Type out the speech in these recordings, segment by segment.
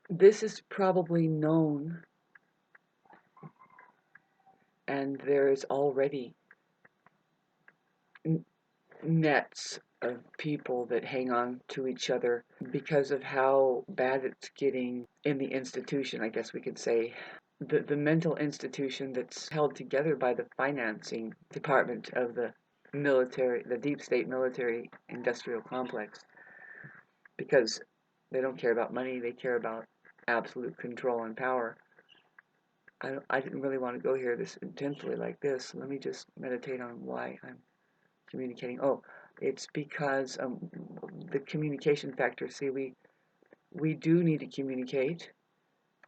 This is probably known, and there's already nets of people that hang on to each other because of how bad it's getting in the institution, I guess we could say. The mental institution that's held together by the financing department of the military, the deep state military industrial complex, because they don't care about money, they care about absolute control and power. I didn't really want to go here this intensely like this. Let me just meditate on why I'm communicating. Oh, it's because the communication factor. See, we do need to communicate,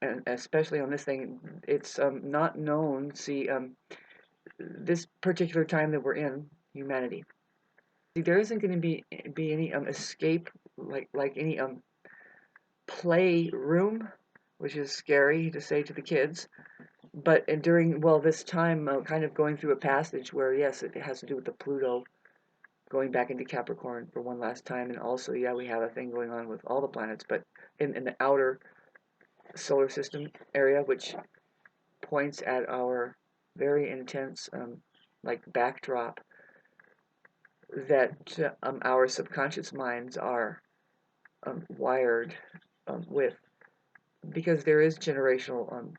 and especially on this thing, it's not known. See, this particular time that we're in, humanity. See, there isn't going to be any escape like any play room, which is scary to say to the kids. But during this time, kind of going through a passage where yes, it has to do with the Pluto going back into Capricorn for one last time, and also yeah, we have a thing going on with all the planets, but in the outer solar system area, which points at our very intense like backdrop that our subconscious minds are wired with, because there is generational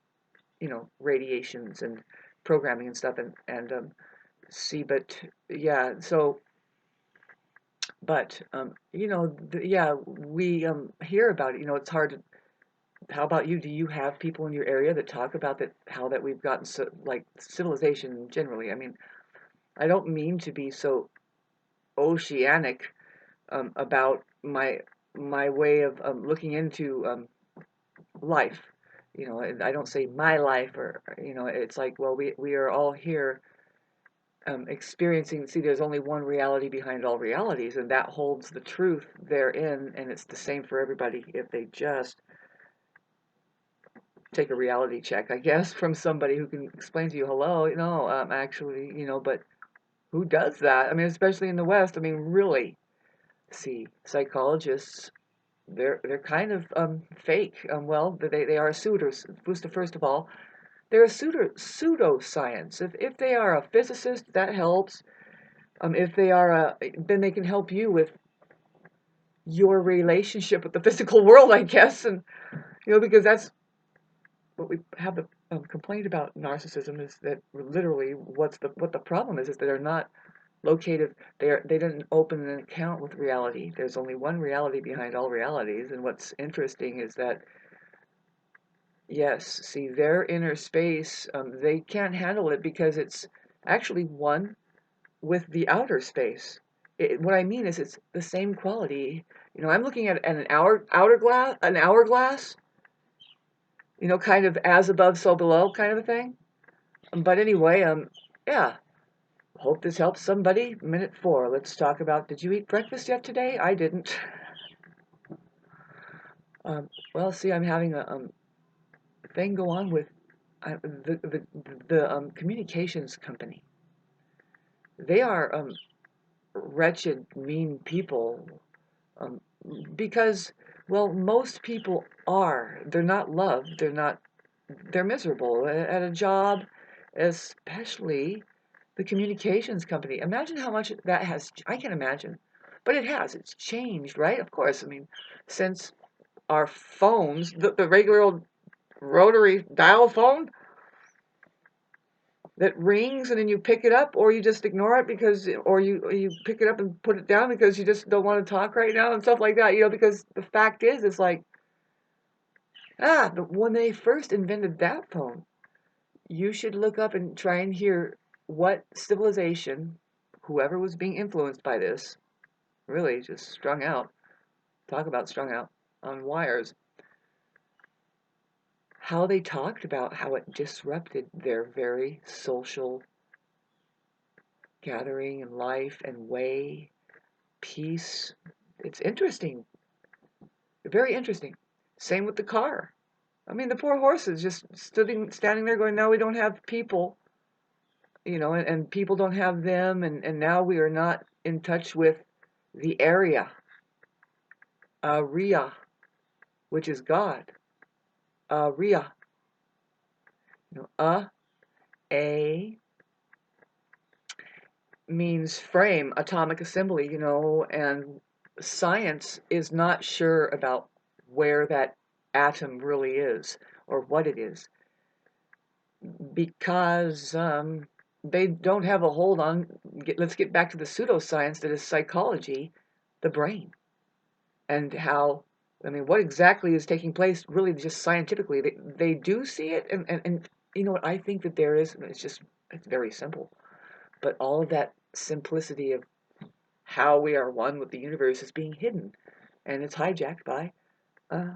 radiations and programming and stuff, and see, but yeah, so but yeah, we hear about it. It's hard to. How about you? Do you have people in your area that talk about that? How that we've gotten so like civilization generally? I mean, I don't mean to be so oceanic about my way of looking into life. I don't say my life, or it's like, well, we are all here experiencing. See, there's only one reality behind all realities, and that holds the truth therein, and it's the same for everybody if they just take a reality check, I guess, from somebody who can explain to you, hello, actually, but who does that? I mean, especially in the West. I mean, really. See, psychologists, they're kind of fake. Well, they are a pseudo. First of all, they're a pseudoscience. If they are a physicist, that helps. If they are then they can help you with your relationship with the physical world, I guess, and because that's what we have the complaint about narcissism, is that literally what the problem is that they're not located. They didn't open an account with reality. There's only one reality behind all realities, and what's interesting is that yes, see, their inner space, they can't handle it because it's actually one with the outer space. What I mean is it's the same quality. I'm looking at an hourglass, kind of as above, so below kind of a thing. But anyway, yeah, hope this helps somebody. Minute 4. Let's talk about, did you eat breakfast yet today? I didn't. Well, see, I'm having a thing go on with the communications company. They are wretched, mean people, um, because, well, most people are. They're not loved. They're miserable at a job, especially the communications company. Imagine how much that has. I can imagine, but it has. It's changed, right? Of course. I mean, since our phones, the regular old rotary dial phone that rings and then you pick it up, or you just ignore it because, or you pick it up and put it down because you just don't want to talk right now and stuff like that. Because the fact is, it's like, but when they first invented that phone, you should look up and try and hear what civilization, whoever was being influenced by this, really just strung out. Talk about strung out on wires. How they talked about how it disrupted their very social gathering and life and way, peace. It's interesting, very interesting. Same with the car. I mean, the poor horses just standing there going, now we don't have people, and people don't have them, and now we are not in touch with the area, Ria, which is God. Ria. A means frame, atomic assembly, and science is not sure about where that atom really is or what it is because they don't have a hold on, let's get back to the pseudoscience that is psychology, the brain, and how, what exactly is taking place really just scientifically. They do see it, and you know what, I think that there is, it's very simple, but all of that simplicity of how we are one with the universe is being hidden, and it's hijacked by uh,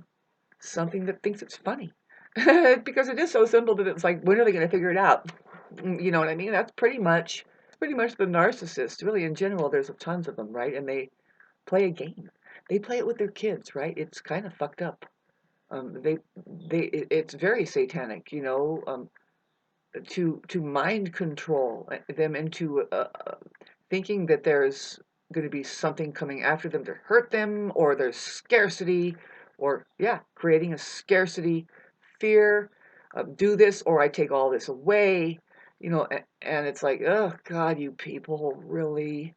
something that thinks it's funny. Because it is so simple that it's like, when are they going to figure it out? You know what I mean? That's pretty much the narcissist. Really, in general, there's tons of them, right? And they play a game. They play it with their kids, right? It's kind of fucked up. It's very satanic, to mind control them into thinking that there's going to be something coming after them to hurt them, or there's scarcity, or yeah, creating a scarcity fear. Do this, or I take all this away, and it's like, oh God, you people, really,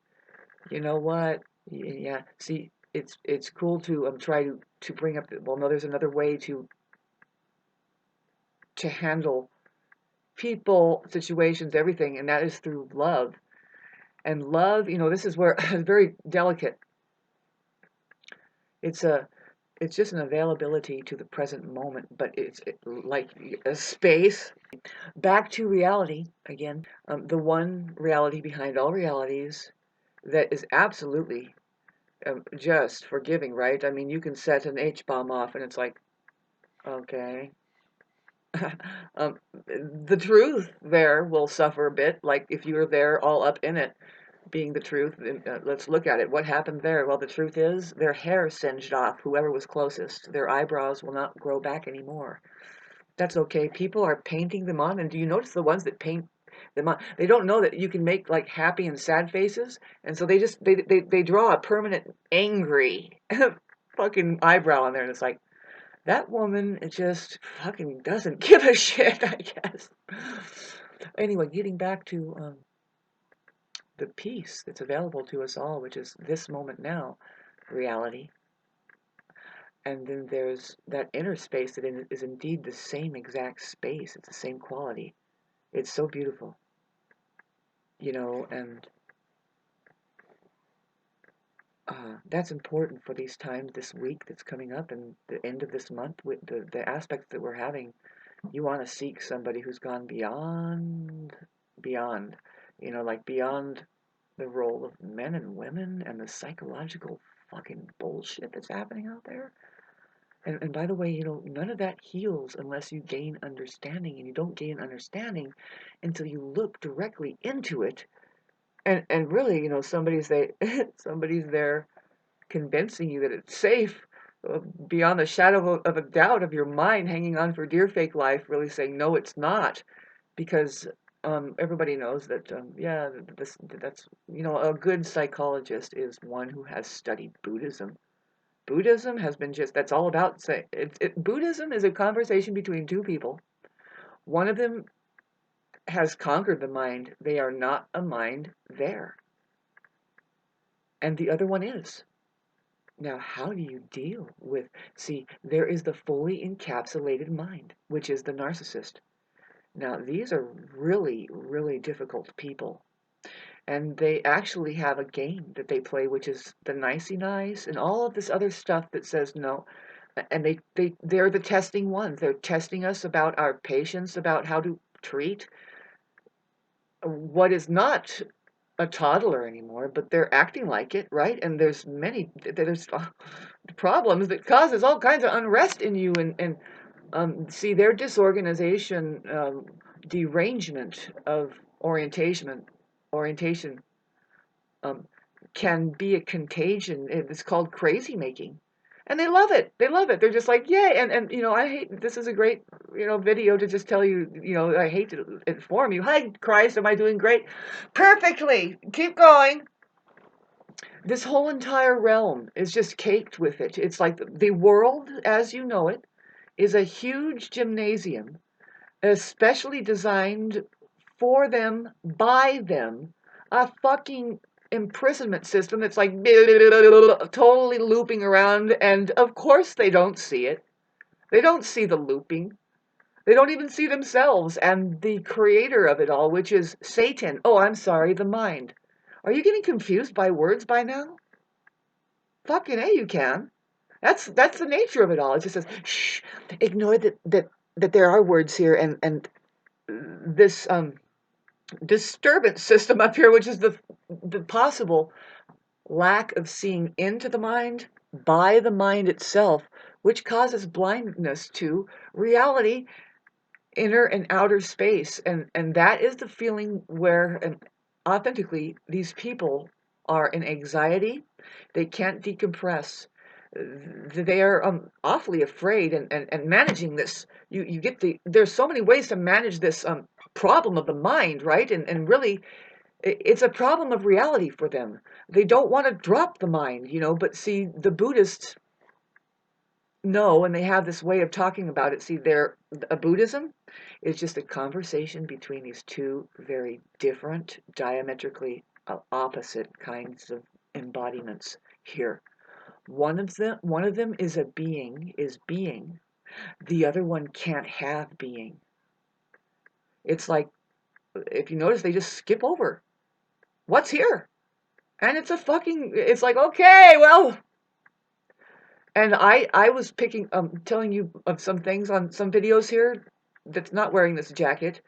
you know what? Yeah, see, it's cool to try to bring up. Well, no, there's another way to handle people, situations, everything, and that is through love. And love, this is where it's very delicate. It's just an availability to the present moment, but it's like a space back to reality again. The one reality behind all realities that is absolutely just forgiving, right? I mean, you can set an H bomb off, and it's like, okay. The truth there will suffer a bit, like if you were there all up in it, being the truth. Let's look at it. What happened there? Well, the truth is their hair singed off, whoever was closest. Their eyebrows will not grow back anymore. That's okay. People are painting them on, and do you notice the ones that paint them on? They don't know that you can make like happy and sad faces, and so they draw a permanent angry fucking eyebrow on there, and it's like, that woman, it just fucking doesn't give a shit, I guess. Anyway, getting back to the peace that's available to us all, which is this moment now, reality. And then there's that inner space that is indeed the same exact space. It's the same quality. It's so beautiful, and that's important for these times this week that's coming up and the end of this month with the aspects that we're having. You want to seek somebody who's gone beyond, like beyond the role of men and women and the psychological fucking bullshit that's happening out there. And by the way, none of that heals unless you gain understanding, and you don't gain understanding until you look directly into it. And really, somebody's there convincing you that it's safe, beyond the shadow of a doubt of your mind hanging on for dear fake life, really saying, no, it's not. Because everybody knows that, yeah, that's, a good psychologist is one who has studied Buddhism. Buddhism has been that's all about, Buddhism is a conversation between two people. One of them has conquered the mind. They are not a mind there. And the other one is. Now, how do you deal with, see, there is the fully encapsulated mind, which is the narcissist. Now, these are really, really difficult people. And they actually have a game that they play, which is the nicey nice and all of this other stuff that says no. And they're the testing ones. They're testing us about our patience, about how to treat what is not a toddler anymore, but they're acting like it, right? And there's problems that causes all kinds of unrest in you, and see, their disorganization, derangement of orientation um, can be a contagion. It's called crazy making. And they love it. They love it. They're just like, yay. And I hate, this is a great, video to just tell you, I hate to inform you. Hi, Christ, am I doing great? Perfectly. Keep going. This whole entire realm is just caked with it. It's like the world as you know it is a huge gymnasium, especially designed for them, by them, a fucking imprisonment system that's like totally looping around, and of course they don't see it. They don't see the looping. They don't even see themselves and the creator of it all, which is Satan. Oh, I'm sorry, the mind. Are you getting confused by words by now? Fucking A, you can. That's the nature of it all. It just says, shh, ignore that there are words here, and this disturbance system up here, which is the possible lack of seeing into the mind by the mind itself, which causes blindness to reality, inner and outer space, and that is the feeling where, and authentically, these people are in anxiety. They can't decompress. They are awfully afraid, and managing this, you get there's so many ways to manage this problem of the mind, right? And really, it's a problem of reality for them. They don't want to drop the mind, but see, the Buddhists know, and they have this way of talking about it. See, a Buddhism is just a conversation between these two very different, diametrically opposite kinds of embodiments here. One of them is being. The other one can't have being. It's like, if you notice, they just skip over what's here. And it's like, okay, well, and I was telling you of some things on some videos here that's not wearing this jacket,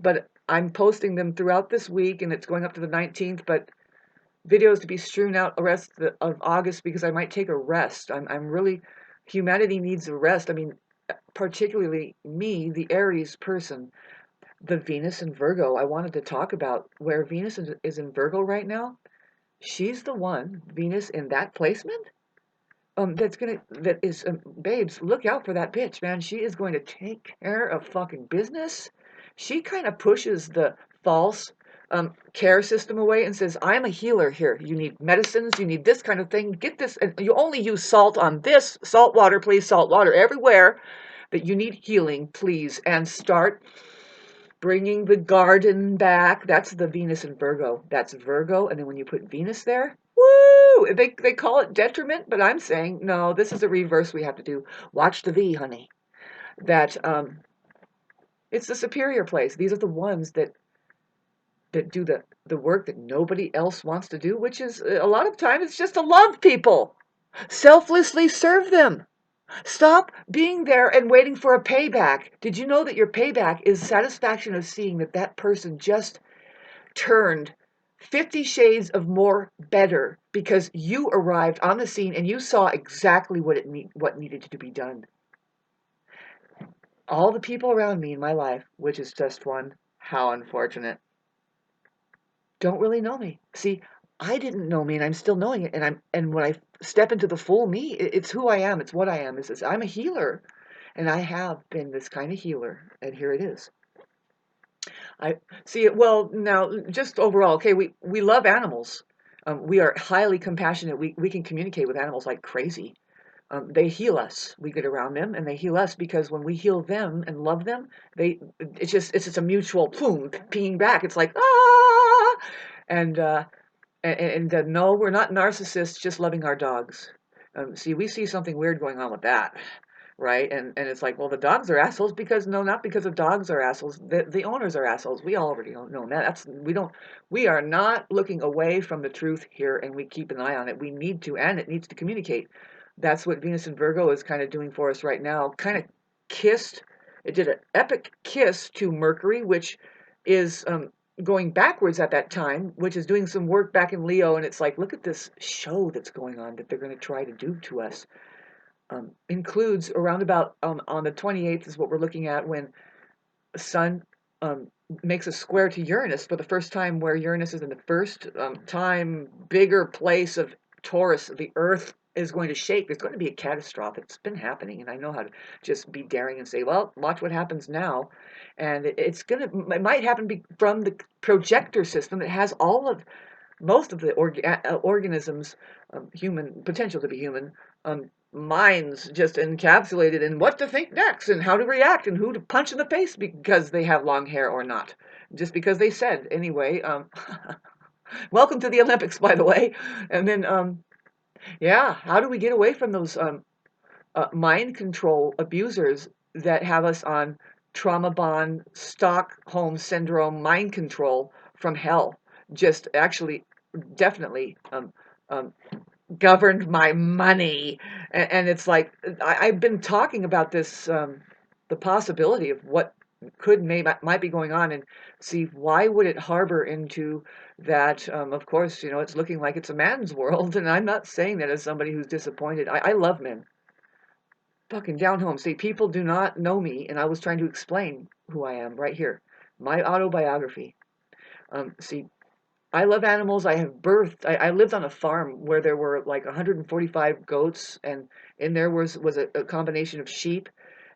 but I'm posting them throughout this week, and it's going up to the 19th, but videos to be strewn out the rest of August, because I might take a rest. I'm really, humanity needs a rest. I mean, particularly me, the Aries person, the Venus in Virgo. I wanted to talk about where Venus is in Virgo right now. She's the one, Venus in that placement, babes, look out for that bitch, man. She is going to take care of fucking business. She kind of pushes the false care system away and says, I'm a healer here. You need medicines, you need this kind of thing. Get this, and you only use salt on this. Salt water, please, salt water everywhere. That you need healing, please, and start bringing the garden back. That's the Venus in Virgo. That's Virgo, and then when you put Venus there, woo! They call it detriment, but I'm saying no. This is a reverse we have to do. Watch the V, honey. That it's the superior place. These are the ones that do the work that nobody else wants to do, which is a lot of times it's just to love people, selflessly serve them. Stop being there and waiting for a payback. Did you know that your payback is satisfaction of seeing that person just turned 50 shades of more better because you arrived on the scene and you saw exactly what needed to be done. All the people around me in my life, which is just one, how unfortunate, don't really know me. See, I didn't know me, and I'm still knowing it. And when I step into the full me, it's who I am. It's what I am. I'm a healer, and I have been this kind of healer, and here it is. I see it. Well, now, just overall, okay, we love animals. We are highly compassionate. We can communicate with animals like crazy. They heal us. We get around them, and they heal us, because when we heal them and love them, it's just a mutual boom, peeing back. It's like ah, and no, we're not narcissists just loving our dogs. See, we see something weird going on with that, right? And it's like, well, the dogs are assholes because, no, not because the dogs are assholes. The owners are assholes. We already don't know that. We are not looking away from the truth here, and we keep an eye on it. We need to, and it needs to communicate. That's what Venus in Virgo is kind of doing for us right now. Kind of it did an epic kiss to Mercury, which is going backwards at that time, which is doing some work back in Leo, and it's like, look at this show that's going on that they're going to try to do to us. Includes around about on the 28th is what we're looking at, when the Sun makes a square to Uranus for the first time, where Uranus is in the first time bigger place of Taurus. The Earth is going to shake. There's going to be a catastrophe. It's been happening, and I know how to just be daring and say, well, watch what happens now. And it might happen from the projector system that has most of the organisms, human potential to be human, minds just encapsulated in what to think next and how to react and who to punch in the face because they have long hair or not. Just because they said anyway. Welcome to the Olympics, by the way. And then, yeah, how do we get away from those mind control abusers that have us on trauma bond, Stockholm syndrome, mind control from hell? Just actually, definitely um, governed my money. And it's like, I've been talking about this, the possibility of what might be going on, and see why would it harbor into that. Of course, it's looking like it's a man's world, and I'm not saying that as somebody who's disappointed. I love men. Fucking down home. See, people do not know me, and I was trying to explain who I am right here. My autobiography. See, I love animals. I have birthed. I lived on a farm where there were like 145 goats, and in there was a combination of sheep,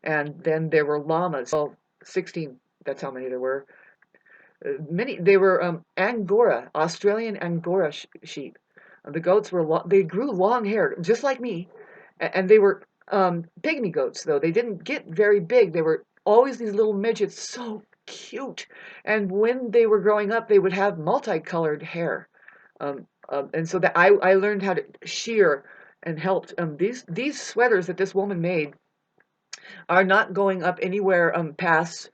and then there were llamas. Well, 16. That's how many there were. Many. They were Angora, Australian Angora sheep. The goats were they grew long hair, just like me, and they were pygmy goats. Though they didn't get very big, they were always these little midgets, so cute. And when they were growing up, they would have multicolored hair, and so that I learned how to shear and helped. These sweaters that this woman made are not going up anywhere past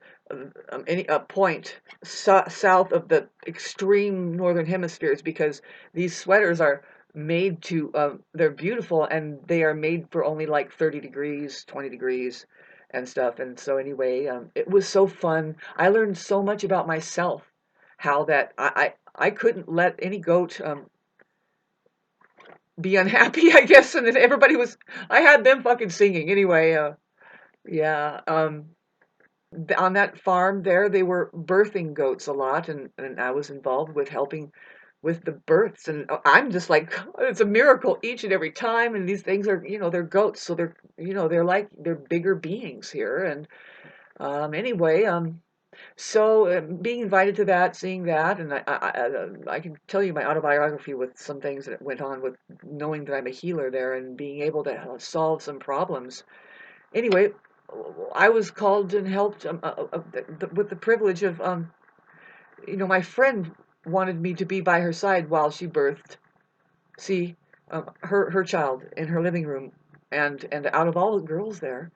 any point south of the extreme northern hemispheres, because these sweaters are made to they're beautiful, and they are made for only like 30 degrees, 20 degrees and stuff. And so anyway, it was so fun. I learned so much about myself, how that I couldn't let any goat be unhappy, I guess. And then everybody was, I had them fucking singing anyway. Yeah. On that farm there, they were birthing goats a lot, and I was involved with helping with the births. And I'm just like, it's a miracle each and every time. And these things are, they're goats, so they're bigger beings here. And anyway, so being invited to that, seeing that, and I can tell you my autobiography with some things that went on with knowing that I'm a healer there and being able to solve some problems. Anyway, I was called and helped with the privilege of, my friend wanted me to be by her side while she birthed. See, her child in her living room, and out of all the girls there,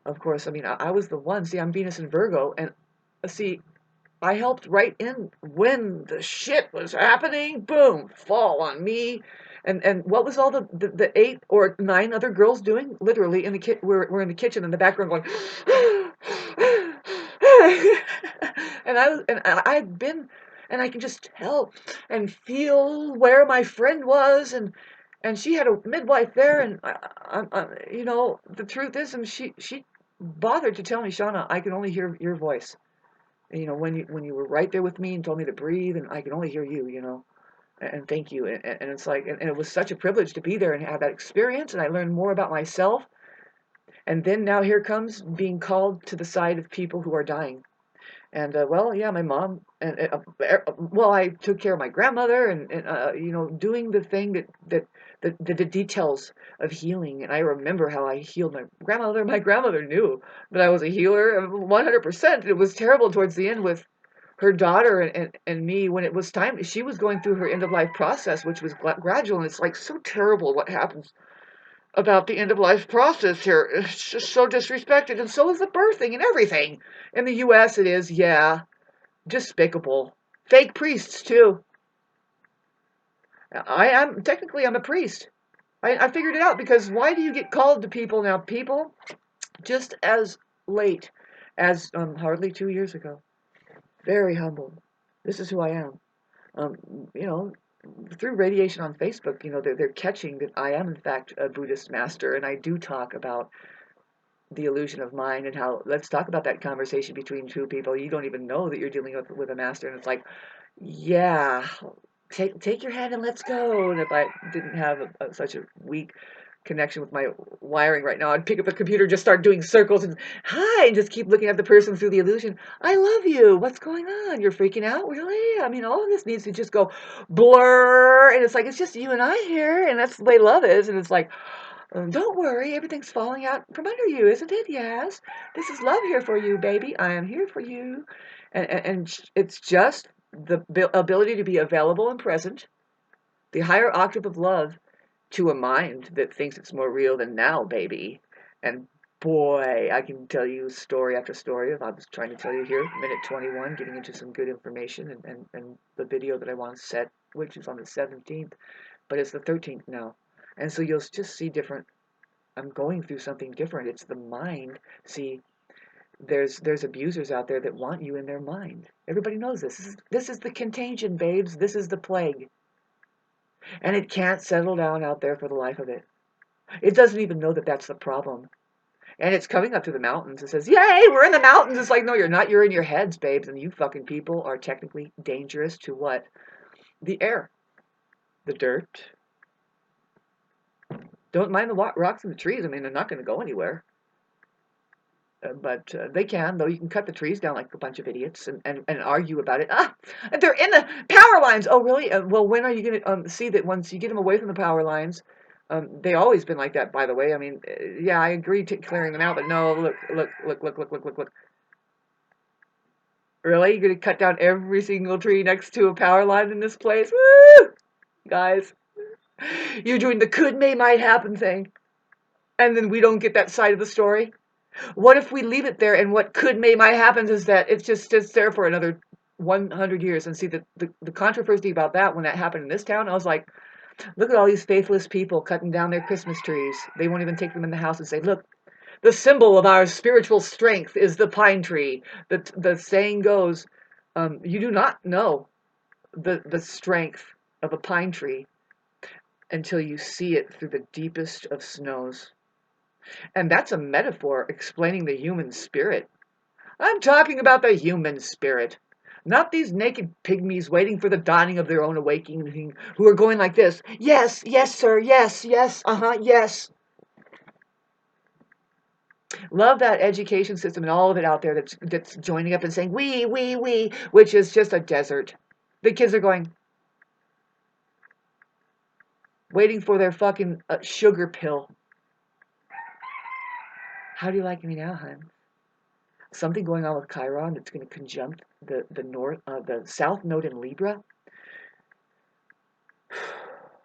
of course, I mean, I was the one. See, I'm Venus and Virgo, and see, I helped right in when the shit was happening. Boom, fall on me. And what was all the 8 or 9 other girls doing? Literally in the we're in the kitchen in the background going, and I had been, and I can just tell and feel where my friend was, and she had a midwife there, and the truth is, and she bothered to tell me, Shauna, I can only hear your voice. When you were right there with me and told me to breathe, and I can only hear you, and thank you. And it's like, and it was such a privilege to be there and have that experience, and I learned more about myself. And then now here comes being called to the side of people who are dying. And well, yeah, my mom, and well, I took care of my grandmother, and doing the thing the details of healing. And I remember how I healed my grandmother. My grandmother knew that I was a healer, 100%. It was terrible towards the end with her daughter and me when it was time. She was going through her end of life process, which was gradual, and it's like so terrible what happens about the end of life process here. It's just so disrespected, and so is the birthing and everything. In the U.S., it is, yeah, despicable. Fake priests too. I'm a priest. I figured it out, because why do you get called to people now? People, just as late as hardly 2 years ago, very humble. This is who I am. Um, you know, through radiation on Facebook, they're catching that I am in fact a Buddhist master, and I do talk about the illusion of mind, and how, let's talk about that conversation between two people. You don't even know that you're dealing with a master, and it's like, yeah, take your hand and let's go. And if I didn't have such a weak connection with my wiring right now, I'd pick up the computer, just start doing circles and hi, and just keep looking at the person through the illusion. I love you. What's going on? You're freaking out, really? I mean, all of this needs to just go blur, and it's like, it's just you and I here, and that's the way love is. And it's like, Don't worry, everything's falling out from under you, isn't it? Yes. This is love here for you, baby. I am here for you. And it's just the ability to be available and present, the higher octave of love to a mind that thinks it's more real than now, baby. And boy, I can tell you story after story of I was trying to tell you here, minute 21, getting into some good information and the video that I want to set, which is on the 17th, but it's the 13th now. And so you'll just see different. I'm going through something different. It's the mind. See, there's abusers out there that want you in their mind. Everybody knows this. This is the contagion, babes. This is the plague. And it can't settle down out there for the life of it. It doesn't even know that that's the problem. And it's coming up to the mountains. It says, yay, we're in the mountains. It's like, no, you're not. You're in your heads, babes. And you fucking people are technically dangerous to what? The air. The dirt. Don't mind the rocks and the trees. I mean, they're not going to go anywhere. But they can, though. You can cut the trees down like a bunch of idiots and argue about it. Ah, they're in the power lines. Oh, really? Well, when are you going to see that once you get them away from the power lines? They always been like that, by the way. I mean, yeah, I agree to clearing them out, but no, look. Really? You're going to cut down every single tree next to a power line in this place? Woo! Guys, you're doing the could, may, might happen thing. And then we don't get that side of the story. What if we leave it there and what could, may, might happen is that it just sits there for another 100 years? And see, the controversy about that, when that happened in this town, I was like, look at all these faithless people cutting down their Christmas trees. They won't even take them in the house and say, look, the symbol of our spiritual strength is the pine tree. The saying goes, you do not know the strength of a pine tree until you see it through the deepest of snows. And that's a metaphor explaining the human spirit. I'm talking about the human spirit, not these naked pygmies waiting for the dawning of their own awakening, who are going like this, yes, yes, sir, yes, yes, yes. Love that education system and all of it out there that's joining up and saying, we, which is just a desert. The kids are going, waiting for their fucking sugar pill. How do you like me now, hon? Something going on with Chiron that's going to conjunct the south node in Libra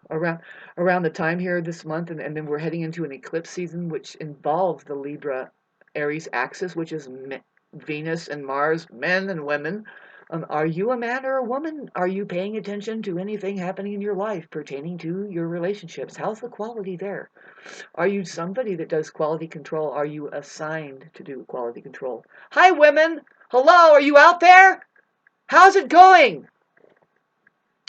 around the time here this month, and then we're heading into an eclipse season, which involves the Libra Aries axis, which is Venus and Mars, men and women. Are you a man or a woman? Are you paying attention to anything happening in your life pertaining to your relationships? How's the quality there? Are you somebody that does quality control? Are you assigned to do quality control? Hi, women. Hello, are you out there? How's it going?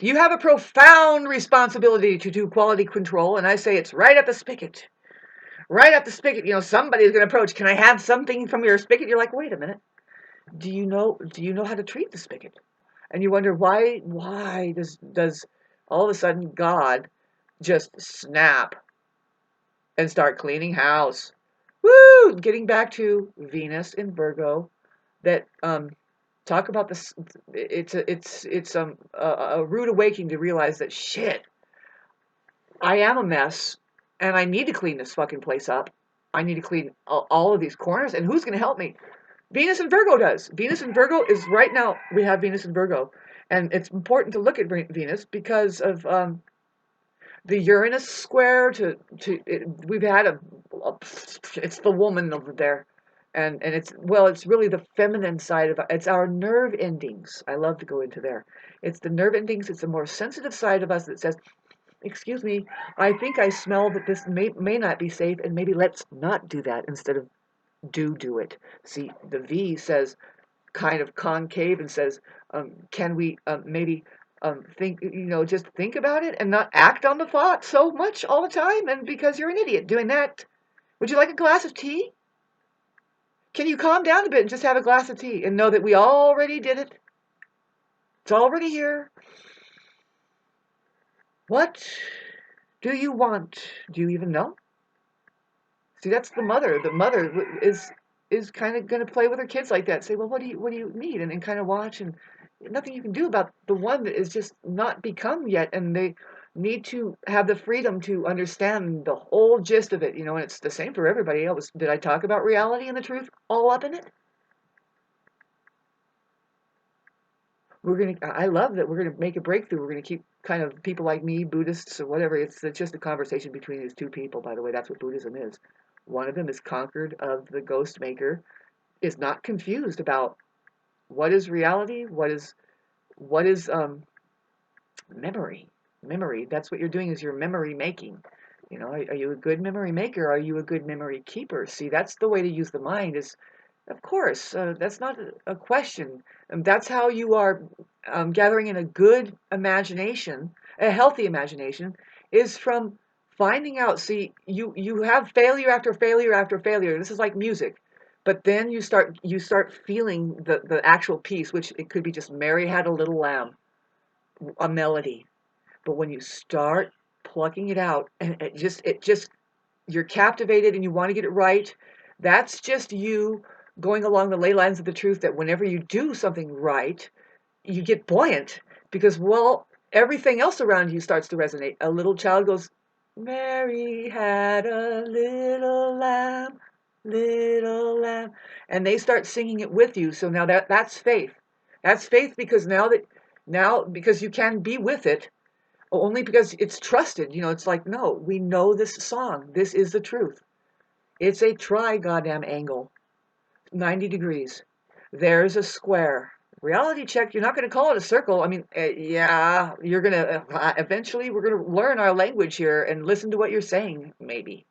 You have a profound responsibility to do quality control, and I say it's right at the spigot. Right at the spigot. You know, somebody's going to approach. Can I have something from your spigot? You're like, wait a minute. Do you know how to treat the spigot? And you wonder why does all of a sudden God just snap and start cleaning house? Woo! Getting back to Venus in Virgo, that talk about this. It's a rude awakening to realize that shit, I am a mess, and I need to clean this fucking place up. I need to clean all of these corners, and who's going to help me? Venus and Virgo does. Venus and Virgo is right now. We have Venus and Virgo, and it's important to look at Venus because of the Uranus square we've had it's the woman over there, and it's really the feminine side of it. It's our nerve endings. I love to go into there. It's the nerve endings. It's the more sensitive side of us that says, excuse me, I think I smell that this may not be safe, and maybe let's not do that instead of do it. See, the V says kind of concave and says, can we maybe think, just think about it and not act on the thought so much all the time, and because you're an idiot doing that. Would you like a glass of tea? Can you calm down a bit and just have a glass of tea and know that we already did it? It's already here. What do you want? Do you even know? See, that's the mother. The mother is kind of going to play with her kids like that. Say, well, what do you need? And kind of watch, and nothing you can do about the one that is just not become yet. And need to have the freedom to understand the whole gist of it, and it's the same for everybody else. Did I talk about reality and the truth all up in it? I love that we're gonna make a breakthrough. We're gonna keep kind of people like me, Buddhists or whatever. It's just a conversation between these two people. By the way, that's what Buddhism is. One of them is conquered of the ghost maker, is not confused about what is reality, what is memory. Memory. That's what you're doing, is you're memory making. Are you a good memory maker? Are you a good memory keeper? See, that's the way to use the mind. Is Of course, that's not a question. That's how you are gathering in a good imagination, a healthy imagination, is from finding out. See, you have failure after failure after failure. This is like music, but then you start feeling the actual piece, which it could be just Mary Had a Little Lamb, a melody. But when you start plucking it out, and it just you're captivated and you want to get it right, that's just you going along the ley lines of the truth, that whenever you do something right, you get buoyant because, well, everything else around you starts to resonate. A little child goes, Mary had a little lamb, and they start singing it with you. So now that's faith. That's faith, because now because you can be with it only because it's trusted. It's like, no, we know this song. This is the truth. It's a goddamn angle, 90 degrees. There's a square. Reality check. You're not going to call it a circle. I mean, yeah, you're going to, eventually we're going to learn our language here and listen to what you're saying. Maybe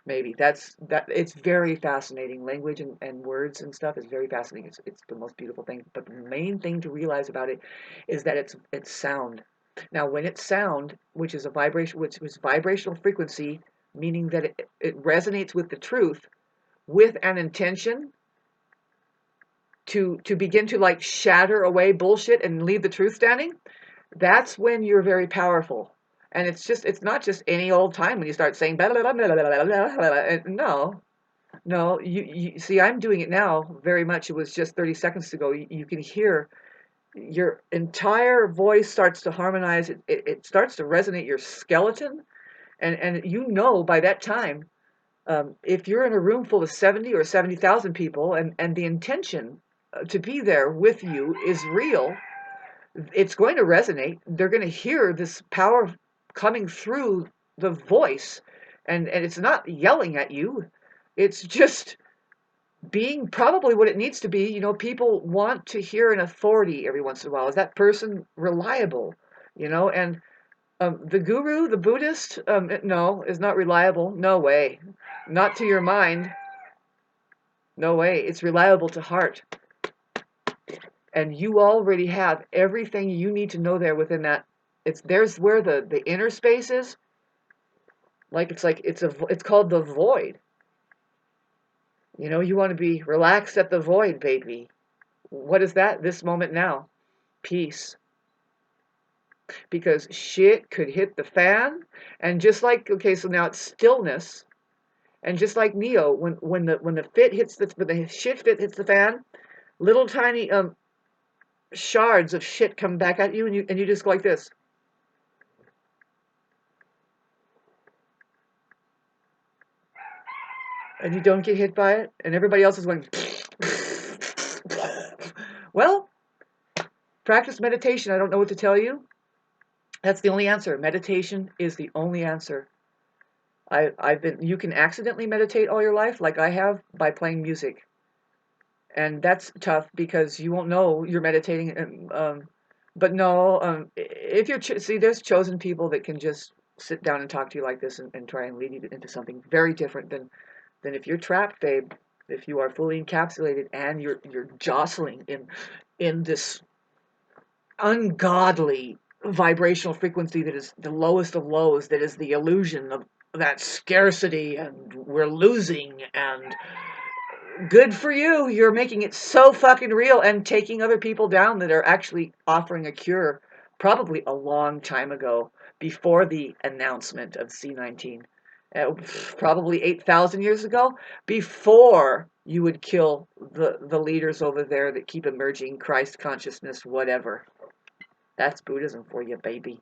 it's very fascinating. Language and words and stuff is very fascinating. It's the most beautiful thing. But the main thing to realize about it is that it's sound. Now, when it's sound, which is vibrational frequency, meaning that it resonates with the truth, with an intention to begin to like shatter away bullshit and leave the truth standing, that's when you're very powerful. And it's not just any old time when you start saying blah, blah, blah, blah, blah, blah, blah, blah. No, you see, I'm doing it now very much. It was just 30 seconds ago. You can hear your entire voice starts to harmonize. It starts to resonate your skeleton. And by that time, if you're in a room full of 70 or 70,000 people, and the intention to be there with you is real, it's going to resonate. They're going to hear this power coming through the voice, and it's not yelling at you. It's just being probably what it needs to be. People want to hear an authority every once in a while. Is that person reliable? And the guru, the Buddhist, no, is not reliable. No way. Not to your mind. No way. It's reliable to heart. And you already have everything you need to know there within that. There's where the inner space is. It's called the void. You want to be relaxed at the void, baby. What is that? This moment now. Peace. Because shit could hit the fan, and just like, okay, so now it's stillness, and just like Neo, when the shit fit hits the fan, little tiny shards of shit come back at you, and you just go like this. And you don't get hit by it, and everybody else is going. Well, practice meditation. I don't know what to tell you. That's the only answer. Meditation is the only answer. You can accidentally meditate all your life, like I have, by playing music. And that's tough because you won't know you're meditating. But no, if see, there's chosen people that can just sit down and talk to you like this and try and lead you into something very different than if you're trapped, babe. If you are fully encapsulated and you're jostling in this ungodly vibrational frequency that is the lowest of lows, that is the illusion of that scarcity, and we're losing, and good for you. You're making it so fucking real and taking other people down that are actually offering a cure probably a long time ago, before the announcement of C19. Probably 8,000 years ago, before you would kill the leaders over there that keep emerging, Christ consciousness, whatever. That's Buddhism for you, baby.